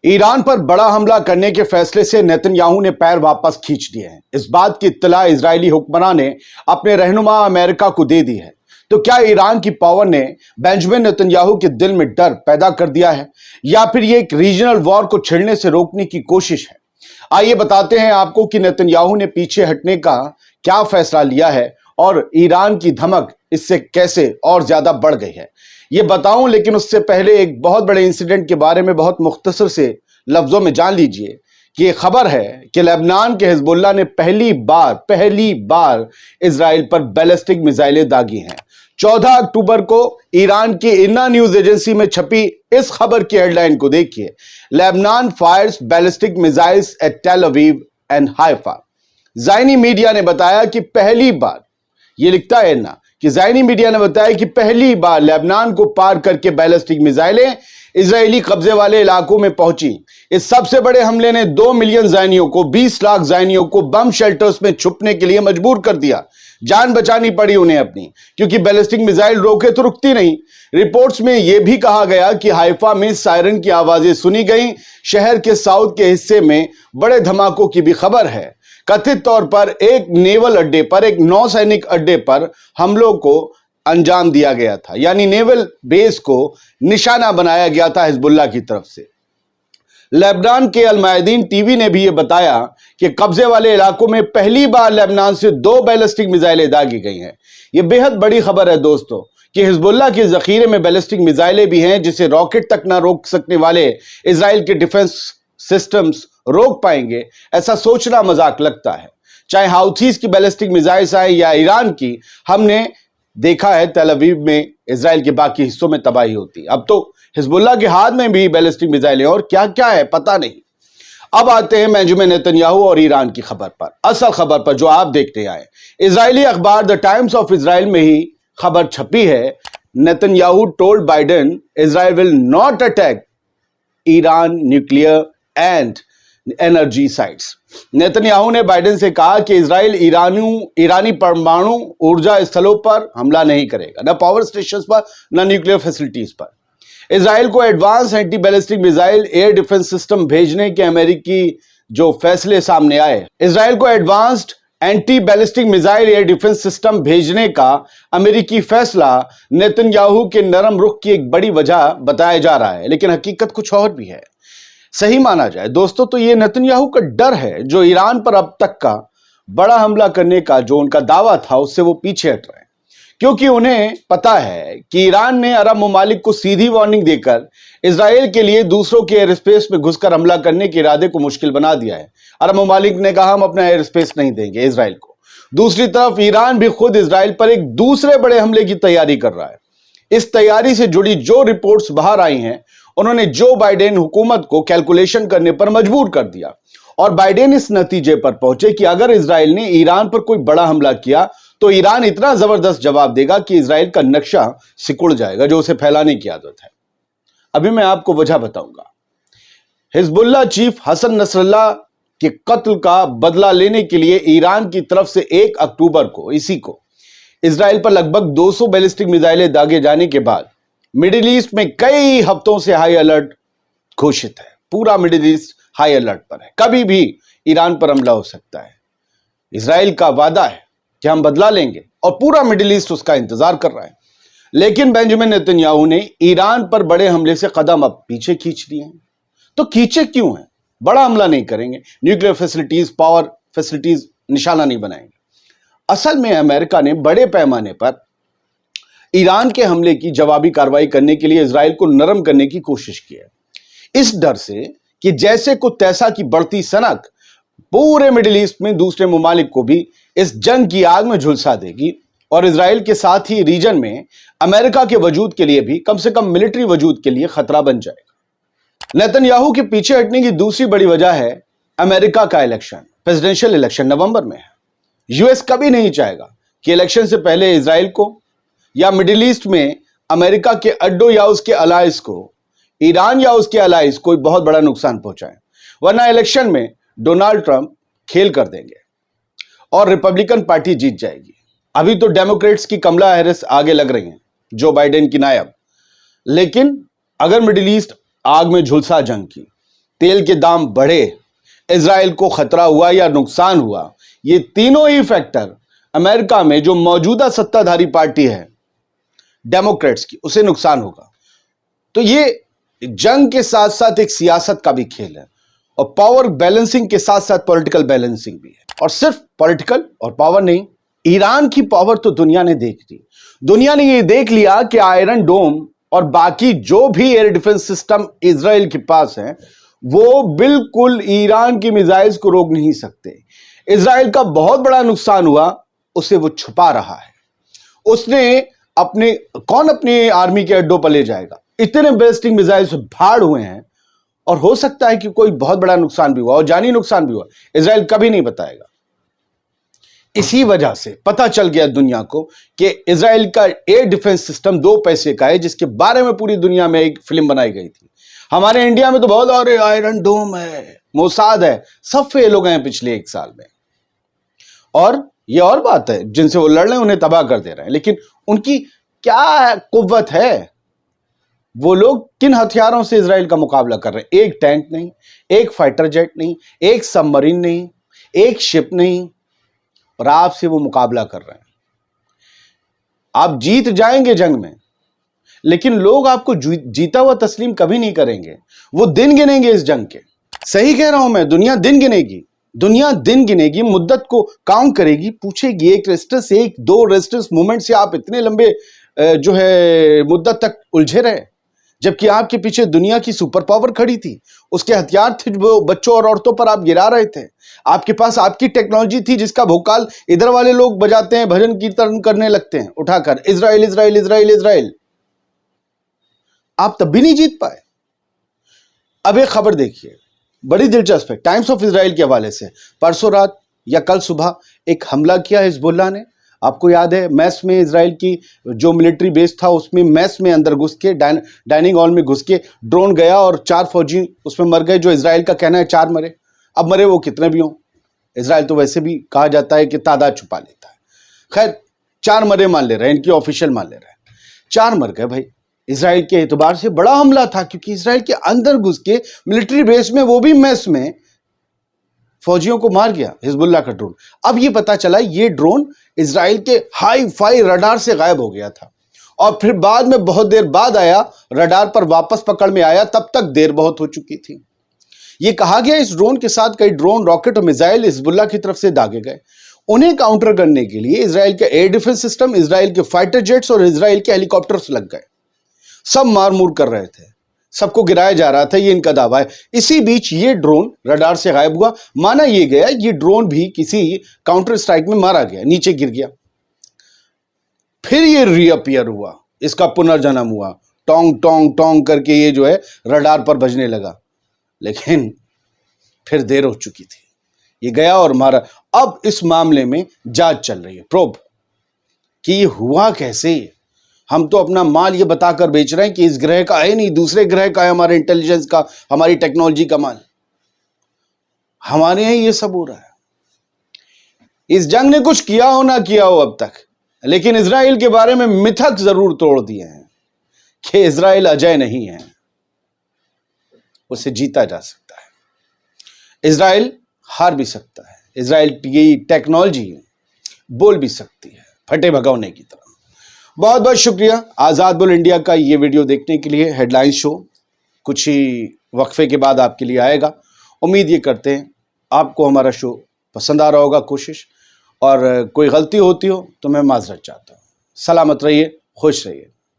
Iran पर बड़ा हमला करने के फैसले से नेतन्याहू ने पैर वापस खींच लिए हैं। इस बात की इत्तला इजरायली हुक्मरान ने अपने रहनुमा अमेरिका को दे दी है। तो क्या ईरान की पावर ने बेंजामिन नेतन्याहू के दिल में डर पैदा कर दिया है, या फिर ये एक रीजनल वॉर को छिड़ने से रोकने की कोशिश है? आइए बताते हैं आपको कि नेतन्याहू ने पीछे हटने का क्या फैसला लिया है और ईरान की धमक इससे कैसे और ज्यादा बढ़ गई है, ये बताऊं। लेकिन उससे पहले एक बहुत बड़े इंसिडेंट के बारे में बहुत मुख्तसर से लफ्जों में जान लीजिए कि ये खबर है कि लेबनान के हिजबुल्लाह ने पहली बार इजराइल पर बैलिस्टिक मिसाइलें दागी हैं। 14 अक्टूबर को ईरान की इरना न्यूज एजेंसी में छपी इस खबर की हेडलाइन को देखिए, Lebanon fires ballistic missiles at Tel Aviv and Haifa. ज़ायनी मीडिया ने बताया कि पहली बार, ये लिखता है इरना कि ज़ायनी मीडिया ने बताया कि पहली बार लेबनान को पार करके बैलिस्टिक मिसाइलें इजरायली कब्जे वाले इलाकों में पहुंची। इस सबसे बड़े हमले ने 2 मिलियन ज़ायनियों को, 20 लाख ज़ायनियों को बम शेल्टर्स में छुपने के लिए मजबूर कर दिया। जान बचानी पड़ी उन्हें अपनी, क्योंकि बैलिस्टिक मिसाइल रोके तो रुकती नहीं। रिपोर्ट्स में यह भी कहा गया कि हाइफा में सायरन की आवाजें सुनी गई। शहर के साउथ के हिस्से में बड़े धमाकों की भी खबर है। कथित तौर पर एक नेवल अड्डे पर, एक नौसैनिक अड्डे पर हमलों को अंजाम दिया गया था, यानी नेवल बेस को निशाना बनाया गया था हिजबुल्लाह की तरफ से। लेबनान के अल मायदीन टीवी ने भी यह बताया कि कब्जे वाले इलाकों में पहली बार लेबनान से 2 बैलिस्टिक मिसाइलें दागी गई हैं। यह बेहद बड़ी खबर है दोस्तों कि हिजबुल्लाह के जखीरे में बैलिस्टिक मिसाइलें भी हैं, जिसे रॉकेट तक ना रोक सकने वाले इजराइल के डिफेंस सिस्टम्स रोक पाएंगे, ऐसा सोचना मजाक लगता है। चाहे हाउथीज की बैलिस्टिक मिसाइल्स आए या ईरान की, हमने देखा है तेल अवीव में इजराइल के बाकी हिस्सों में तबाही होती। अब तो हिजबुल्लाह के हाथ में भी बैलिस्टिक मिसाइलें, और क्या क्या है पता नहीं। अब आते हैं बेंजामिन नेतन्याहू और ईरान की खबर पर, असल खबर पर जो आप देखते आए। इजरायली अखबार द टाइम्स ऑफ इजराइल में ही खबर छपी है, Netanyahu told Biden Israel will not attack Iran nuclear and energy sites. Netanyahu ने बाइडेन से कहा कि इजराइल ईरानी परमाणु ऊर्जा स्थलों पर हमला नहीं करेगा, न पावर स्टेशन पर, न न्यूक्लियर फैसिलिटीज पर। इजराइल को advance anti ballistic missile air defence system भेजने के अमेरिकी जो फैसले सामने आए, इजराइल को advanced anti ballistic missile air defence system भेजने का अमेरिकी फैसला नेतन्याहू के नरम रुख की एक बड़ी वजह बताया जा रहा है, लेकिन हकीकत कुछ और भी है। सही माना जाए दोस्तों तो ये नेतन्याहू का डर है, जो ईरान पर अब तक का बड़ा हमला करने का जो उनका दावा था उससे वो पीछे हट रहे हैं, क्योंकि उन्हें पता है कि ईरान ने अरब ममालिक को सीधी वार्निंग देकर इजराइल के लिए दूसरों के एयर स्पेस में घुसकर हमला करने के इरादे को मुश्किल बना दिया है। अरब ममालिक ने कहा हम अपना एयर स्पेस नहीं देंगे इजराइल को। दूसरी तरफ ईरान भी खुद इजराइल पर एक दूसरे बड़े हमले की तैयारी कर रहा है। इस तैयारी से जुड़ी जो रिपोर्ट्स बाहर आई हैं, उन्होंने जो बाइडेन हुकूमत को कैलकुलेशन करने पर मजबूर कर दिया, और बाइडेन इस नतीजे पर पहुंचे कि अगर इजराइल ने ईरान पर कोई बड़ा हमला किया तो ईरान इतना जबरदस्त जवाब देगा कि इजराइल का नक्शा सिकुड़ जाएगा, जो उसे फैलाने की आदत है। अभी मैं आपको वजह बताऊंगा। हिजबुल्लाह चीफ हसन नसरल्लाह के कत्ल का बदला लेने के लिए ईरान की तरफ से 1 अक्टूबर को, इसी को, इजराइल पर लगभग 200 बैलिस्टिक मिसाइलें दागे जाने के बाद मिडिल ईस्ट में कई हफ्तों से हाई अलर्ट घोषित है। पूरा मिडिल ईस्ट हाई अलर्ट पर है, कभी भी ईरान पर हमला हो सकता है। इजराइल का वादा है कि हम बदला लेंगे, और पूरा मिडिल ईस्ट उसका इंतजार कर रहा है। लेकिन बेंजामिन नेतन्याहू ने ईरान पर बड़े हमले से कदम अब पीछे खींच लिए हैं। तो खींचे क्यों हैं? बड़ा हमला नहीं करेंगे, न्यूक्लियर फैसिलिटीज, पावर फैसिलिटीज निशाना नहीं बनाएंगे। असल में अमेरिका ने बड़े पैमाने पर ईरान के हमले की जवाबी कार्रवाई करने के लिए इजराइल को नरम करने की कोशिश की है, इस डर से कि जैसे को तैसा की बढ़ती सनक पूरे मिडिल ईस्ट में दूसरे ममालिक को भी इस जंग की आग में झुलसा देगी, और इजराइल के साथ ही रीजन में अमेरिका के वजूद के लिए भी, कम से कम मिलिट्री वजूद के लिए खतरा बन जाएगा। नेतन्याहू के पीछे हटने की दूसरी बड़ी वजह है अमेरिका का इलेक्शन, प्रेसिडेंशियल इलेक्शन नवंबर में है। यूएस कभी नहीं चाहेगा कि इलेक्शन से पहले इजराइल को या मिडिल ईस्ट में अमेरिका के अड्डों या उसके अलायंस को, ईरान या उसके अलायंस कोई बहुत बड़ा नुकसान पहुंचाए, वरना इलेक्शन में डोनाल्ड ट्रंप खेल कर देंगे और रिपब्लिकन पार्टी जीत जाएगी। अभी तो डेमोक्रेट्स की कमला हैरिस आगे लग रही हैं, जो बाइडेन की नायब। लेकिन अगर मिडिल ईस्ट आग में झुलसा जंग की, तेल के दाम बढ़े, इजराइल को खतरा हुआ या नुकसान हुआ, ये तीनों ही फैक्टर अमेरिका में जो मौजूदा सत्ताधारी पार्टी है डेमोक्रेट्स की, उसे नुकसान होगा। तो ये जंग के साथ साथ एक सियासत का भी खेल है और पावर बैलेंसिंग के साथ साथ पॉलिटिकल बैलेंसिंग भी है। और सिर्फ पॉलिटिकल और पावर नहीं, ईरान की पावर तो दुनिया ने देख ली। दुनिया ने ये देख लिया कि आयरन डोम और बाकी जो भी एयर डिफेंस सिस्टम इजराइल के पास है वो बिल्कुल ईरान की मिसाइल्स को रोक नहीं सकते। इजराइल का बहुत बड़ा नुकसान हुआ, उसे वो छुपा रहा है। उसने कौन अपने आर्मी के अड्डों पर ले जाएगा? इतने बैलिस्टिक मिसाइल से भाड़ हुए हैं और हो सकता है कि कोई बहुत बड़ा नुकसान भी हुआ और जानी नुकसान भी हुआ, इजराइल कभी नहीं बताएगा। इसी वजह से पता चल गया दुनिया को कि इजराइल का एयर डिफेंस सिस्टम 2 पैसे का है, जिसके बारे में पूरी दुनिया में एक फिल्म बनाई गई थी। हमारे इंडिया में तो बहुत और आयरन डोम है, मोसाद है, सब फेल हो गए हैं पिछले 1 साल में। और ये और बात है, जिनसे वो लड़ रहे हैं उन्हें तबाह कर दे रहे हैं, लेकिन उनकी क्या कुव्वत है? वो लोग किन हथियारों से इजराइल का मुकाबला कर रहे हैं? एक टैंक नहीं, एक फाइटर जेट नहीं, एक सबमरीन नहीं, एक शिप नहीं, और आपसे वो मुकाबला कर रहे हैं। आप जीत जाएंगे जंग में, लेकिन लोग आपको जीता हुआ तस्लीम कभी नहीं करेंगे। वो दिन गिनेंगे इस जंग के। सही कह रहा हूं मैं, दुनिया दिन गिनेगी। दुनिया दिन गिनेगी, मुद्दत को काउंट करेगी, पूछेगी एक रेजिस्टेंस, 1-2 रेजिस्टेंस मूवमेंट से आप इतने लंबे जो है मुद्दत तक उलझे रहे, जबकि आपके पीछे दुनिया की सुपर पावर खड़ी थी। उसके हथियार थे जो बच्चों और औरतों पर आप गिरा रहे थे। आपके पास आपकी टेक्नोलॉजी थी जिसका भोकाल इधर वाले लोग बजाते हैं, भजन कीर्तन करने लगते हैं उठाकर, इजराइल इजराइल इजराइल इजराइल। आप तब भी नहीं जीत पाए। अब एक खबर देखिए, बड़ी दिलचस्प है, टाइम्स ऑफ इजराइल के हवाले से। परसों रात या कल सुबह एक हमला किया हिजबुल्लाह ने। आपको याद है, मैस में इजराइल की जो मिलिट्री बेस था उसमें मैस में अंदर घुस के डाइनिंग हॉल में घुस के ड्रोन गया और 4 फौजी उसमें मर गए। जो इजराइल का कहना है 4 मरे। अब मरे वो कितने भी हों, इजराइल तो वैसे भी कहा जाता है कि तादाद छुपा लेता है। खैर 4 मरे मान ले रहे हैं, इनकी ऑफिशियल मान ले रहे हैं, 4 मर गए भाई। इजराइल के एतबार से बड़ा हमला था, क्योंकि इजराइल के अंदर घुस के मिलिट्री बेस में, वो भी मैस में, फौजियों को मार गया हिजबुल्लाह का ड्रोन। अब ये पता चला ये ड्रोन इजराइल के हाई फाई रडार से गायब हो गया था और फिर बाद में बहुत देर बाद आया, रडार पर वापस पकड़ में आया, तब तक देर बहुत हो चुकी थी। ये कहा गया इस ड्रोन के साथ कई ड्रोन, रॉकेट और मिसाइल हिजबुल्लाह की तरफ से दागे गए। उन्हें काउंटर करने के लिए इजराइल के एयर डिफेंस सिस्टम, इजराइल के फाइटर जेट्स और इजराइल के हेलीकॉप्टर्स लग गए। सब मार मूर कर रहे थे, सबको गिराया जा रहा था, ये इनका दावा है। इसी बीच ये ड्रोन रडार से गायब हुआ। माना ये गया ये ड्रोन भी किसी काउंटर स्ट्राइक में मारा गया, नीचे गिर गया। फिर ये रीअपियर हुआ, इसका पुनर्जन्म हुआ, टोंग टोंग टोंग करके ये जो है रडार पर बजने लगा, लेकिन फिर देर हो चुकी थी। ये गया और मारा। अब इस मामले में जांच चल रही है, प्रोब, कि ये हुआ कैसे। हम तो अपना माल ये बताकर बेच रहे हैं कि इस ग्रह का है नहीं, दूसरे ग्रह का है, हमारे इंटेलिजेंस का, हमारी टेक्नोलॉजी का माल। हमारे यहां ये सब हो रहा है। इस जंग ने कुछ किया हो ना किया हो अब तक, लेकिन इजराइल के बारे में मिथक जरूर तोड़ दिए हैं कि इजराइल अजय नहीं है, उसे जीता जा सकता है। इजराइल हार भी सकता है। इजराइल की टेक्नोलॉजी बोल भी सकती है फटे भगौने की तरह। बहुत बहुत शुक्रिया आज़ाद बुल इंडिया का ये वीडियो देखने के लिए। हेडलाइंस शो कुछ ही वक्फे के बाद आपके लिए आएगा। उम्मीद ये करते हैं आपको हमारा शो पसंद आ रहा होगा। कोशिश, और कोई गलती होती हो तो मैं माजरत चाहता हूँ। सलामत रहिए, खुश रहिए।